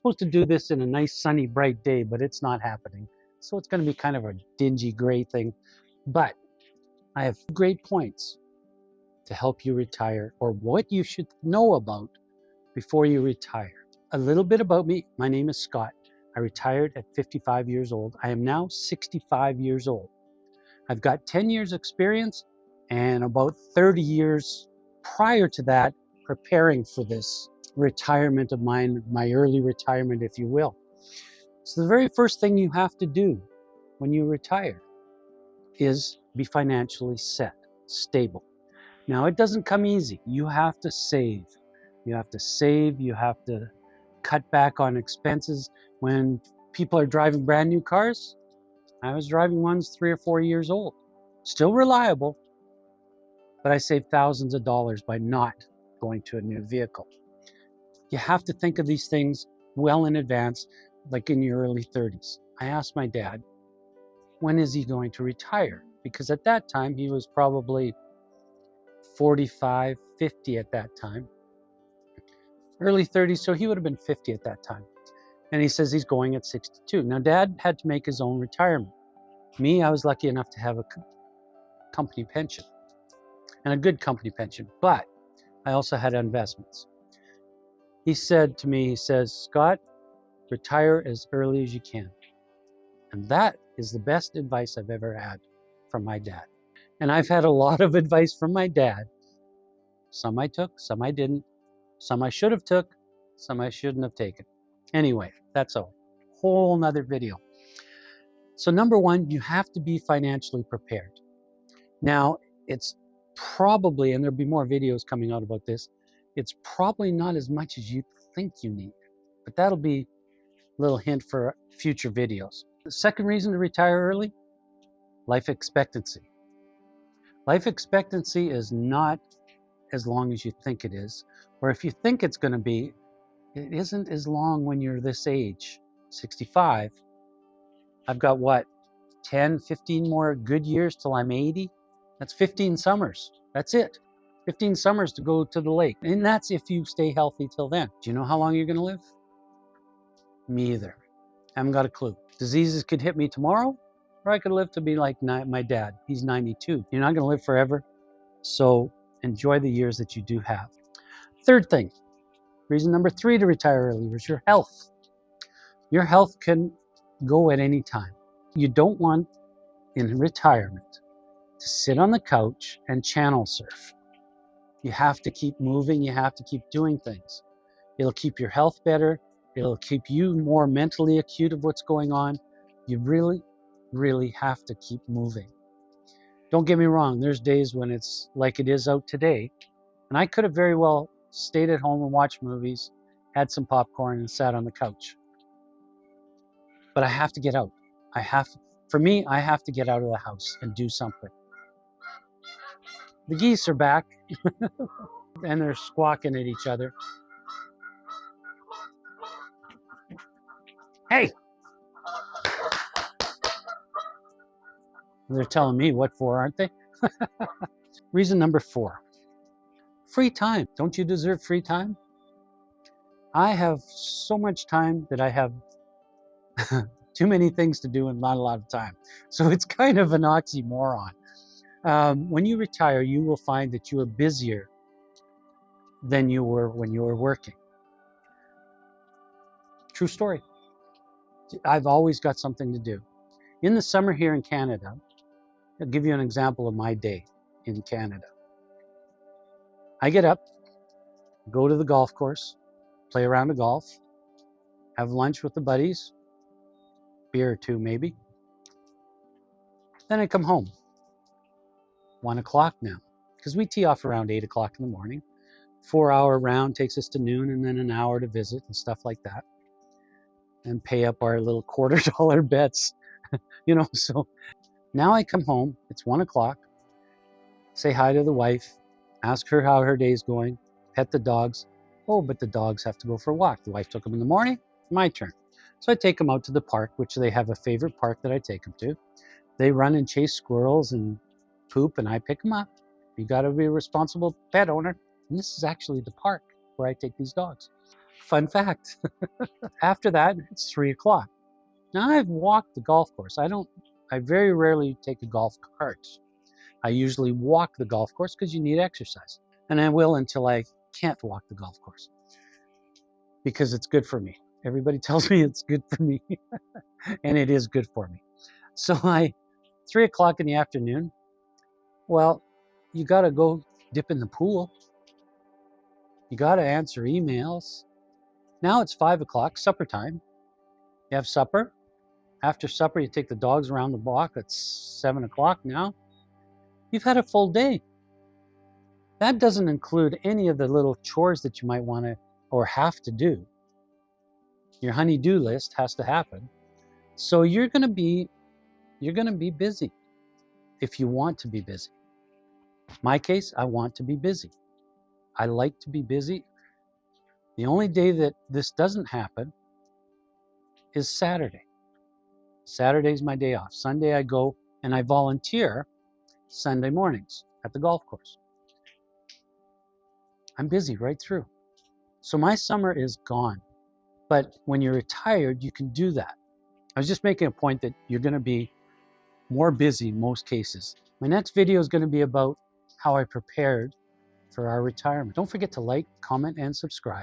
Supposed to do this in a nice sunny bright day, but it's not happening. So it's going to be kind of a dingy gray thing. But I have great points to help you retire, or what you should know about before you retire. A little bit about me. My name is Scott. I retired at 55 years old. I am now 65 years old. I've got 10 years experience and about 30 years prior to that preparing for this retirement of mine, my early retirement, if you will. So the very first thing you have to do when you retire is be financially set, stable. Now, it doesn't come easy. You have to save. You have to save. You have to cut back on expenses. When people are driving brand new cars, I was driving ones 3 or 4 years old. Still reliable, but I saved thousands of dollars by not going to a new vehicle. You have to think of these things well in advance, like in your early 30s. I asked my dad, when is he going to retire? Because at that time, he was probably 45, 50 at that time. Early 30s, so he would have been 50 at that time. And he says he's going at 62. Now, Dad had to make his own retirement. Me, I was lucky enough to have a company pension, and a good company pension, but I also had investments. He said to me, he says, Scott, retire as early as you can. And that is the best advice I've ever had from my dad. And I've had a lot of advice from my dad. Some I took, some I didn't. Some I should have took, some I shouldn't have taken. Anyway, that's a whole nother video. So number one, you have to be financially prepared. Now, it's probably, and there'll be more videos coming out about this, it's probably not as much as you think you need, but that'll be a little hint for future videos. The second reason to retire early, life expectancy. Life expectancy is not as long as you think it is, or if you think it's going to be, it isn't as long when you're this age, 65. I've got what, 10, 15 more good years till I'm 80? That's 15 summers. That's it. 15 summers to go to the lake. And that's if you stay healthy till then. Do you know how long you're going to live? Me either. I haven't got a clue. Diseases could hit me tomorrow, or I could live to be like my dad. He's 92. You're not going to live forever. So enjoy the years that you do have. Third thing, reason number 3 to retire early is your health. Your health can go at any time. You don't want, in retirement, to sit on the couch and channel surf. You have to keep moving. You have to keep doing things. It'll keep your health better. It'll keep you more mentally acute of what's going on. You really, really have to keep moving. Don't get me wrong. There's days when it's like it is out today. And I could have very well stayed at home and watched movies, had some popcorn, and sat on the couch. But I have to get out. For me, I have to get out of the house and do something. The geese are back, and they're squawking at each other. Hey! They're telling me what for, aren't they? Reason number 4, free time. Don't you deserve free time? I have so much time that I have too many things to do and not a lot of time. So it's kind of an oxymoron. When you retire, you will find that you are busier than you were when you were working. True story. I've always got something to do. In the summer here in Canada, I'll give you an example of my day in Canada. I get up, go to the golf course, play around the golf, have lunch with the buddies, beer or 2 maybe. Then I come home. 1 o'clock now, because we tee off around 8 o'clock in the morning. 4-hour round takes us to noon, and then an hour to visit and stuff like that, and pay up our little $quarter bets. So now I come home, it's 1 o'clock, say hi to the wife, ask her how her day's going, pet the dogs. Oh, but the dogs have to go for a walk. The wife took them in the morning, my turn. So I take them out to the park, which they have a favorite park that I take them to. They run and chase squirrels and poop, and I pick them up. You got to be a responsible pet owner. And this is actually the park where I take these dogs. Fun fact. After that, it's 3 o'clock. Now I've walked the golf course. I very rarely take a golf cart. I usually walk the golf course because you need exercise. And I will until I can't walk the golf course because it's good for me. Everybody tells me it's good for me and it is good for me. So 3 o'clock in the afternoon, well, you got to go dip in the pool. You got to answer emails. Now it's 5 o'clock, supper time. You have supper. After supper, you take the dogs around the block. It's 7 o'clock now. You've had a full day. That doesn't include any of the little chores that you might want to or have to do. Your honey-do list has to happen. So you're going to be busy if you want to be busy. My case, I want to be busy. I like to be busy. The only day that this doesn't happen is Saturday. Saturday's my day off. Sunday I go and I volunteer Sunday mornings at the golf course. I'm busy right through. So my summer is gone. But when you're retired, you can do that. I was just making a point that you're going to be more busy in most cases. My next video is going to be about how I prepared for our retirement. Don't forget to like, comment, and subscribe.